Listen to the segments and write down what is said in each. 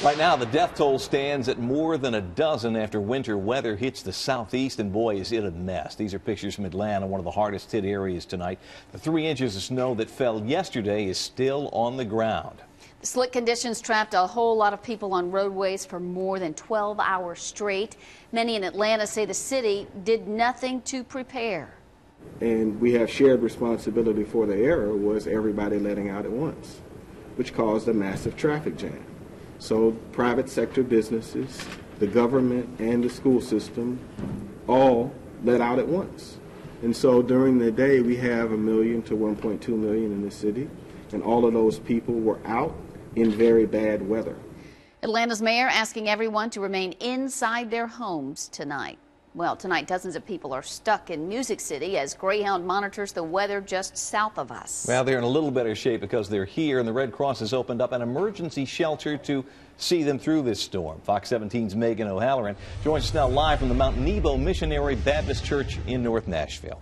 Right now, the death toll stands at more than a dozen after winter weather hits the southeast, and boy, is it a mess. These are pictures from Atlanta, one of the hardest hit areas tonight. The 3 inches of snow that fell yesterday is still on the ground. The slick conditions trapped a whole lot of people on roadways for more than 12 hours straight. Many in Atlanta say the city did nothing to prepare. And we have shared responsibility for the error was everybody letting out at once, which caused a massive traffic jam. So private sector businesses, the government, and the school system all let out at once. And so during the day, we have 1 million to 1.2 million in the city, and all of those people were out in very bad weather. Atlanta's mayor asking everyone to remain inside their homes tonight. Well, tonight, dozens of people are stuck in Music City as Greyhound monitors the weather just south of us. Well, they're in a little better shape because they're here, and the Red Cross has opened up an emergency shelter to see them through this storm. Fox 17's Megan O'Halloran joins us now live from the Mount Nebo Missionary Baptist Church in North Nashville.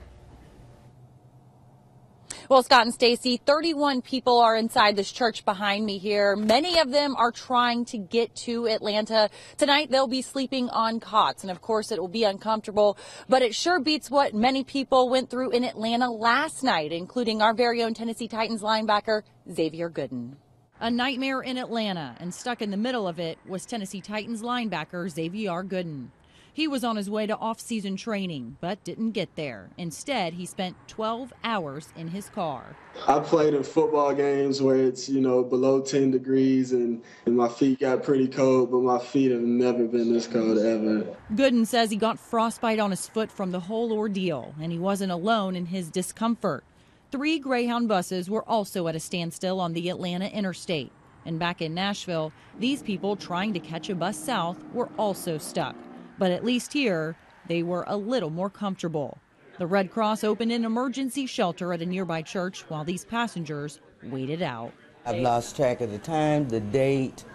Well, Scott and Stacy, 31 people are inside this church behind me here. Many of them are trying to get to Atlanta. Tonight, they'll be sleeping on cots, and of course, it will be uncomfortable, but it sure beats what many people went through in Atlanta last night, including our very own Tennessee Titans linebacker, Xavier Gooden. A nightmare in Atlanta, and stuck in the middle of it was Tennessee Titans linebacker Xavier Gooden. He was on his way to off-season training, but didn't get there. Instead, he spent 12 hours in his car. I played in football games where it's, below 10 degrees and my feet got pretty cold, but my feet have never been this cold ever. Gooden says he got frostbite on his foot from the whole ordeal, and he wasn't alone in his discomfort. 3 Greyhound buses were also at a standstill on the Atlanta interstate. And back in Nashville, these people trying to catch a bus south were also stuck. But at least here, they were a little more comfortable. The Red Cross opened an emergency shelter at a nearby church while these passengers waited out. I've lost track of the time, the date,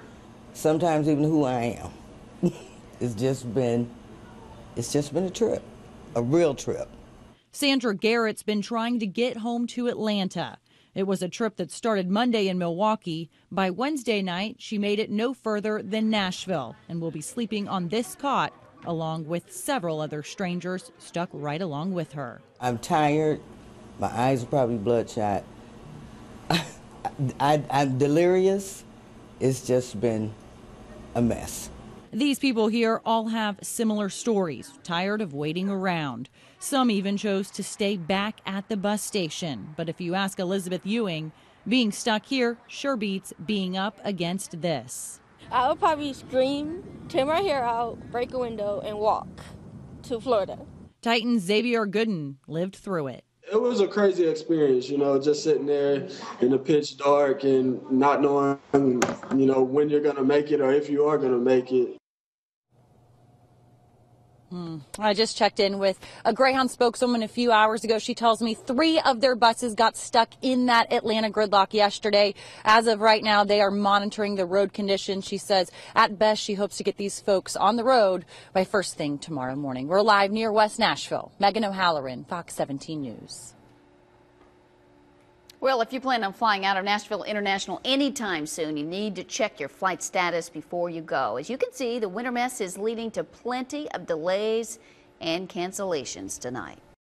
sometimes even who I am. It's just been a trip, a real trip. Sandra Garrett's been trying to get home to Atlanta. It was a trip that started Monday in Milwaukee. By Wednesday night, she made it no further than Nashville and will be sleeping on this cot along with several other strangers stuck right along with her. I'm tired. My eyes are probably bloodshot. I'm delirious. It's just been a mess. These people here all have similar stories, tired of waiting around. Some even chose to stay back at the bus station. But if you ask Elizabeth Ewing, being stuck here sure beats being up against this. I would probably scream, tear my hair out, break a window, and walk to Florida. Titan Xavier Gooden lived through it. It was a crazy experience, just sitting there in the pitch dark and not knowing, when you're going to make it or if you are going to make it. I just checked in with a Greyhound spokeswoman a few hours ago. She tells me 3 of their buses got stuck in that Atlanta gridlock yesterday. As of right now, they are monitoring the road conditions. She says at best she hopes to get these folks on the road by first thing tomorrow morning. We're live near West Nashville. Megan O'Halloran, Fox 17 News. Well, if you plan on flying out of Nashville International anytime soon, you need to check your flight status before you go. As you can see, the winter mess is leading to plenty of delays and cancellations tonight.